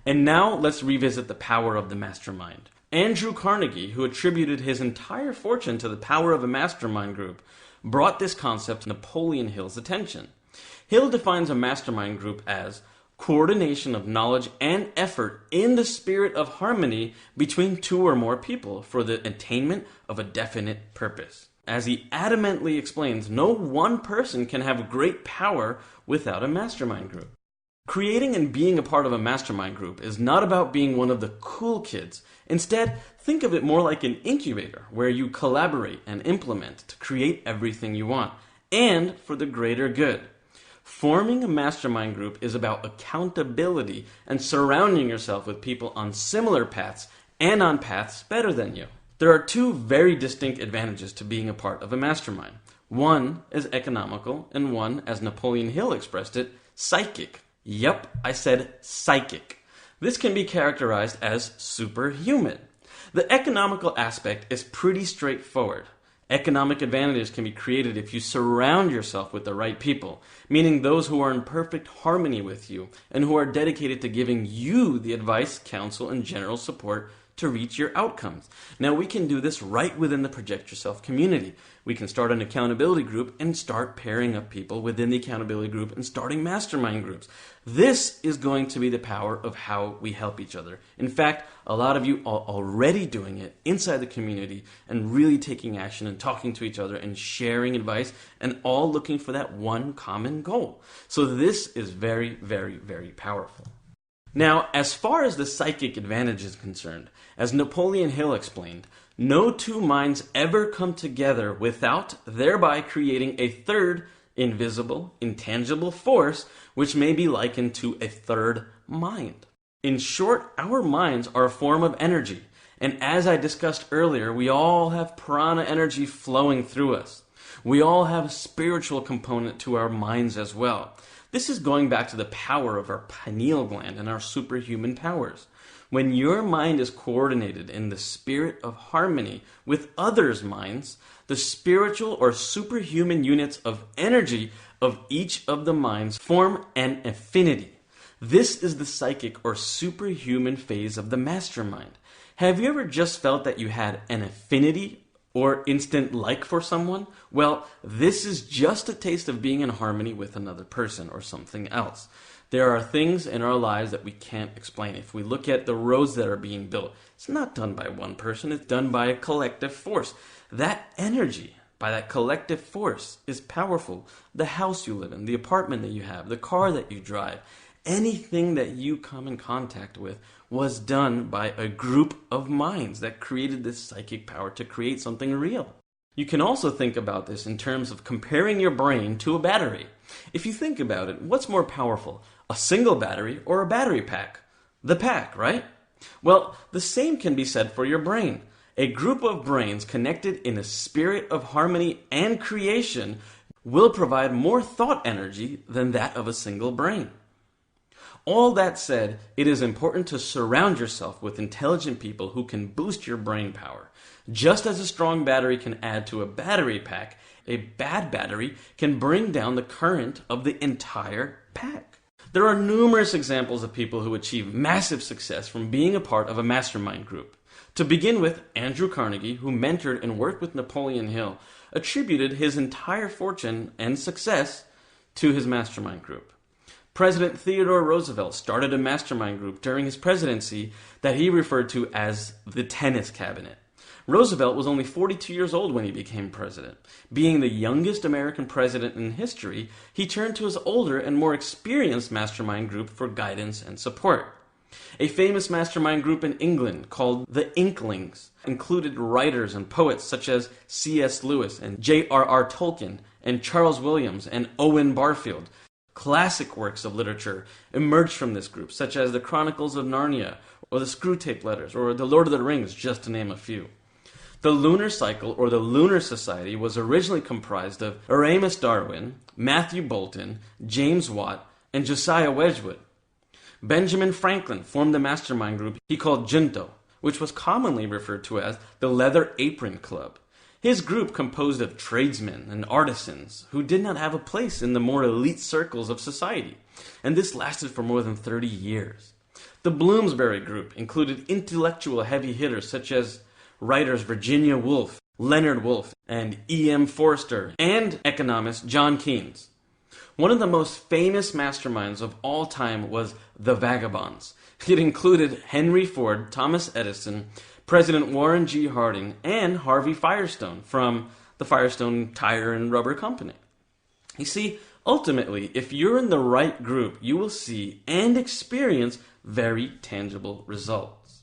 And now let's revisit the power of the mastermind. Andrew Carnegie, who attributed his entire fortune to the power of a mastermind group, brought this concept to Napoleon Hill's attention. Hill defines a mastermind group as coordination of knowledge and effort in the spirit of harmony between two or more people for the attainment of a definite purpose. As he adamantly explains, no one person can have great power without a mastermind group. Creating and being a part of a mastermind group is not about being one of the cool kids. Instead, think of it more like an incubator where you collaborate and implement to create everything you want, and for the greater good. Forming a mastermind group is about accountability and surrounding yourself with people on similar paths and on paths better than you. There are two very distinct advantages to being a part of a mastermind. One is economical, and one, as Napoleon Hill expressed it, psychic. Yep, I said psychic. This can be characterized as superhuman. The economical aspect is pretty straightforward. Economic advantages can be created if you surround yourself with the right people, meaning those who are in perfect harmony with you and who are dedicated to giving you the advice, counsel, and general support to reach your outcomes. Now, we can do this right within the Project Yourself community. We can start an accountability group and start pairing up people within the accountability group and starting mastermind groups. This is going to be the power of how we help each other. In fact, a lot of you are already doing it inside the community and really taking action and talking to each other and sharing advice and all looking for that one common goal. So this is very, very, very powerful. Now, as far as the psychic advantage is concerned, as Napoleon Hill explained, no two minds ever come together without thereby creating a third invisible, intangible force, which may be likened to a third mind. In short, our minds are a form of energy, and as I discussed earlier, we all have prana energy flowing through us. We all have a spiritual component to our minds as well. This is going back to the power of our pineal gland and our superhuman powers. When your mind is coordinated in the spirit of harmony with others' minds, the spiritual or superhuman units of energy of each of the minds form an affinity. This is the psychic or superhuman phase of the mastermind. Have you ever just felt that you had an affinity or instant like for someone? Well, this is just a taste of being in harmony with another person or something else. There are things in our lives that we can't explain. If we look at the roads that are being built, it's not done by one person, it's done by a collective force. That energy, by that collective force, is powerful. The house you live in, the apartment that you have, the car that you drive, anything that you come in contact with was done by a group of minds that created this psychic power to create something real. You can also think about this in terms of comparing your brain to a battery. If you think about it, what's more powerful, a single battery or a battery pack? The pack, right? Well, the same can be said for your brain. A group of brains connected in a spirit of harmony and creation will provide more thought energy than that of a single brain. All that said, it is important to surround yourself with intelligent people who can boost your brain power. Just as a strong battery can add to a battery pack, a bad battery can bring down the current of the entire pack. There are numerous examples of people who achieve massive success from being a part of a mastermind group. To begin with, Andrew Carnegie, who mentored and worked with Napoleon Hill, attributed his entire fortune and success to his mastermind group. President Theodore Roosevelt started a mastermind group during his presidency that he referred to as the tennis cabinet. Roosevelt was only 42 years old when he became president. Being the youngest American president in history, he turned to his older and more experienced mastermind group for guidance and support. A famous mastermind group in England called the Inklings included writers and poets such as C.S. Lewis and J.R.R. Tolkien and Charles Williams and Owen Barfield. Classic works of literature emerged from this group, such as the Chronicles of Narnia, or the Screwtape Letters, or the Lord of the Rings, just to name a few. The Lunar Cycle, or the Lunar Society, was originally comprised of Aramis Darwin, Matthew Bolton, James Watt, and Josiah Wedgwood. Benjamin Franklin formed the mastermind group he called Junto, which was commonly referred to as the Leather Apron Club. His group composed of tradesmen and artisans who did not have a place in the more elite circles of society, and this lasted for more than 30 years. The Bloomsbury Group included intellectual heavy hitters such as writers Virginia Woolf, Leonard Woolf, and E.M. Forster, and economist John Keynes. One of the most famous masterminds of all time was the Vagabonds. It included Henry Ford, Thomas Edison, President Warren G. Harding, and Harvey Firestone from the Firestone Tire and Rubber Company. You see, ultimately, if you're in the right group, you will see and experience very tangible results.